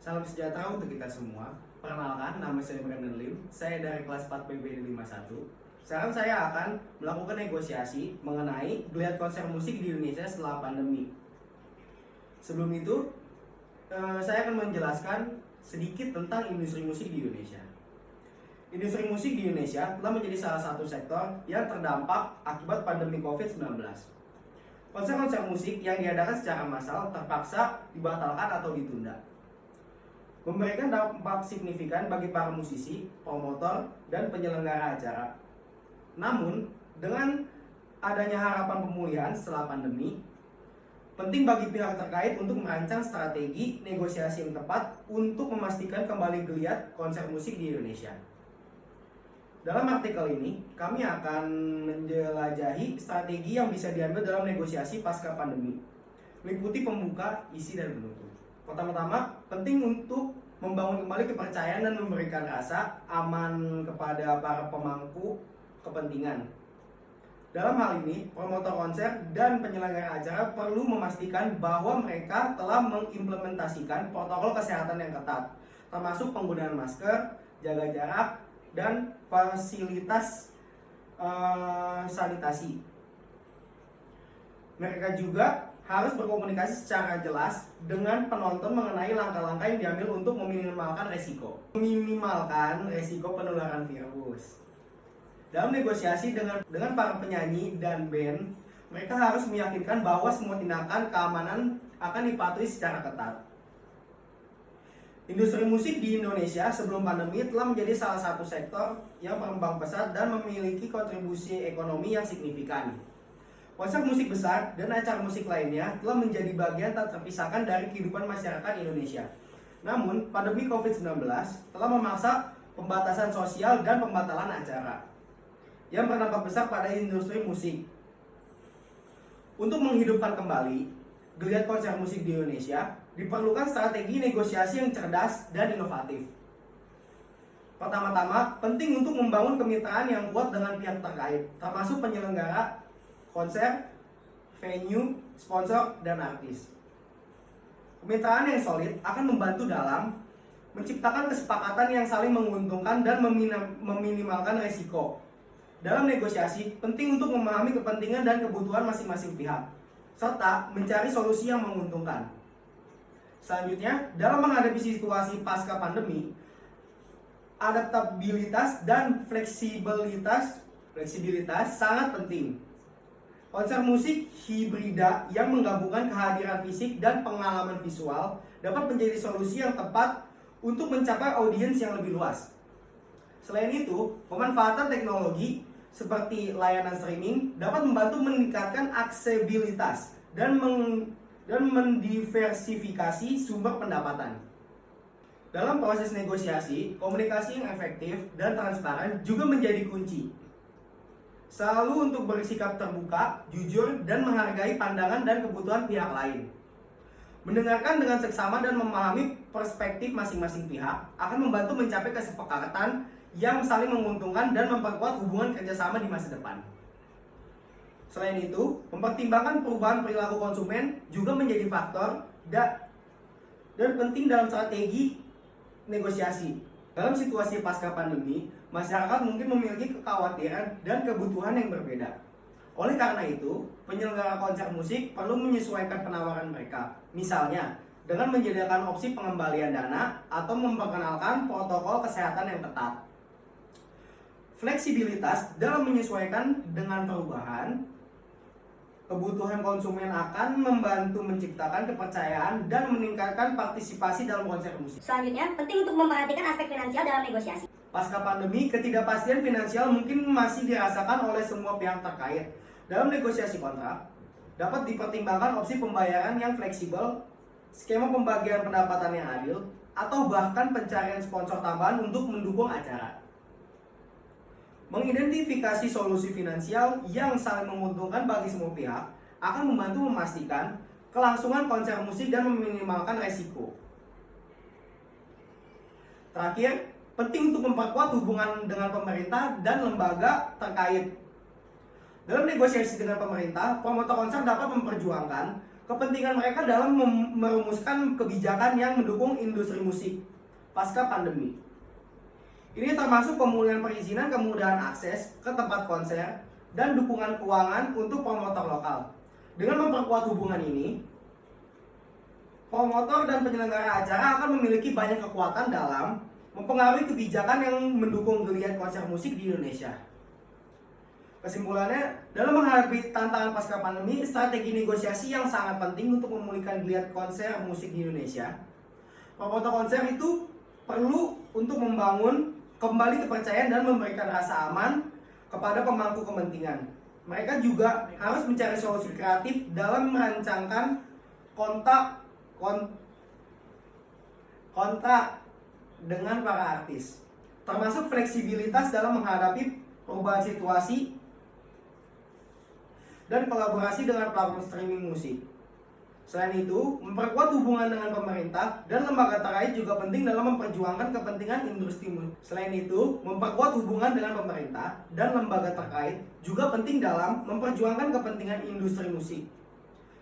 Salam sejahtera untuk kita semua. Perkenalkan, nama saya Brandon Lim. Saya dari kelas 4 PBD 51. Sekarang saya akan melakukan negosiasi mengenai geliat konser musik di Indonesia setelah pandemi. Sebelum itu, saya akan menjelaskan sedikit tentang industri musik di Indonesia. Industri musik di Indonesia telah menjadi salah satu sektor yang terdampak akibat pandemi COVID-19. Konser-konser musik yang diadakan secara massal terpaksa dibatalkan atau ditunda, memberikan dampak signifikan bagi para musisi, promotor, dan penyelenggara acara. Namun, dengan adanya harapan pemulihan setelah pandemi, penting bagi pihak terkait untuk merancang strategi negosiasi yang tepat untuk memastikan kembali geliat konser musik di Indonesia. Dalam artikel ini, kami akan menjelajahi strategi yang bisa diambil dalam negosiasi pasca pandemi, meliputi pembuka, isi, dan penutup. Pertama-tama, penting untuk membangun kembali kepercayaan dan memberikan rasa aman kepada para pemangku kepentingan. Dalam hal ini, promotor konser dan penyelenggara acara perlu memastikan bahwa mereka telah mengimplementasikan protokol kesehatan yang ketat, termasuk penggunaan masker, jaga jarak, dan fasilitas sanitasi. Mereka juga harus berkomunikasi secara jelas dengan penonton mengenai langkah-langkah yang diambil untuk meminimalkan resiko penularan virus. Dalam negosiasi dengan para penyanyi dan band, mereka harus meyakinkan bahwa semua tindakan keamanan akan dipatuhi secara ketat. Industri musik di Indonesia sebelum pandemi telah menjadi salah satu sektor yang berkembang pesat dan memiliki kontribusi ekonomi yang signifikan. Konser musik besar dan acara musik lainnya telah menjadi bagian tak terpisahkan dari kehidupan masyarakat Indonesia. Namun, pandemi COVID-19 telah memaksa pembatasan sosial dan pembatalan acara yang berdampak besar pada industri musik. Untuk menghidupkan kembali geliat konser musik di Indonesia, diperlukan strategi negosiasi yang cerdas dan inovatif. Pertama-tama, penting untuk membangun kemitraan yang kuat dengan pihak terkait, termasuk penyelenggara konser, venue, sponsor, dan artis. Kemitraan yang solid akan membantu dalam menciptakan kesepakatan yang saling menguntungkan dan meminimalkan resiko. Dalam negosiasi, penting untuk memahami kepentingan dan kebutuhan masing-masing pihak, serta mencari solusi yang menguntungkan. Selanjutnya, dalam menghadapi situasi pasca pandemi, adaptabilitas dan fleksibilitas sangat penting. Konser musik hibrida yang menggabungkan kehadiran fisik dan pengalaman visual dapat menjadi solusi yang tepat untuk mencapai audiens yang lebih luas. Selain itu, pemanfaatan teknologi seperti layanan streaming dapat membantu meningkatkan aksesibilitas dan mendiversifikasi sumber pendapatan. Dalam proses negosiasi, komunikasi yang efektif dan transparan juga menjadi kunci. Selalu untuk bersikap terbuka, jujur, dan menghargai pandangan dan kebutuhan pihak lain. Mendengarkan dengan seksama dan memahami perspektif masing-masing pihak akan membantu mencapai kesepakatan yang saling menguntungkan dan memperkuat hubungan kerjasama di masa depan. Selain itu, mempertimbangkan perubahan perilaku konsumen juga menjadi faktor dan penting dalam strategi negosiasi. Dalam situasi pasca pandemi, masyarakat mungkin memiliki kekhawatiran dan kebutuhan yang berbeda. Oleh karena itu, penyelenggara konser musik perlu menyesuaikan penawaran mereka. Misalnya, dengan menyediakan opsi pengembalian dana atau memperkenalkan protokol kesehatan yang ketat. Fleksibilitas dalam menyesuaikan dengan perubahan kebutuhan konsumen akan membantu menciptakan kepercayaan dan meningkatkan partisipasi dalam konser musik. Selanjutnya, penting untuk memperhatikan aspek finansial dalam negosiasi. Pasca pandemi, ketidakpastian finansial mungkin masih dirasakan oleh semua pihak terkait. Dalam negosiasi kontrak, dapat dipertimbangkan opsi pembayaran yang fleksibel, skema pembagian pendapatan yang adil, atau bahkan pencarian sponsor tambahan untuk mendukung acara. Mengidentifikasi solusi finansial yang saling menguntungkan bagi semua pihak akan membantu memastikan kelangsungan konser musik dan meminimalkan resiko. Terakhir, penting untuk memperkuat hubungan dengan pemerintah dan lembaga terkait. Dalam negosiasi dengan pemerintah, promotor konser dapat memperjuangkan kepentingan mereka dalam merumuskan kebijakan yang mendukung industri musik pasca pandemi. Ini termasuk pemulihan perizinan, kemudahan akses ke tempat konser, dan dukungan keuangan untuk promotor lokal. Dengan memperkuat hubungan ini, promotor dan penyelenggara acara akan memiliki banyak kekuatan dalam mempengaruhi kebijakan yang mendukung geliat konser musik di Indonesia. Kesimpulannya, dalam menghadapi tantangan pasca pandemi, strategi negosiasi yang sangat penting untuk memulihkan geliat konser musik di Indonesia. Promotor konser itu perlu untuk membangun kembali kepercayaan dan memberikan rasa aman kepada pemangku kepentingan. Mereka juga harus mencari solusi kreatif dalam merancangkan kontrak dengan para artis, termasuk fleksibilitas dalam menghadapi perubahan situasi dan kolaborasi dengan platform streaming musik. Selain itu, memperkuat hubungan dengan pemerintah dan lembaga terkait juga penting dalam memperjuangkan kepentingan industri musik. Selain itu, memperkuat hubungan dengan pemerintah dan lembaga terkait juga penting dalam memperjuangkan kepentingan industri musik.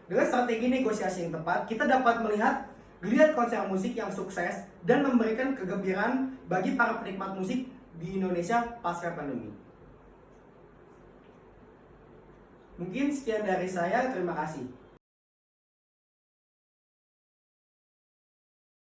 Dengan strategi negosiasi yang tepat, kita dapat melihat geliat konser musik yang sukses dan memberikan kegembiraan bagi para penikmat musik di Indonesia pasca pandemi. Mungkin sekian dari saya, terima kasih.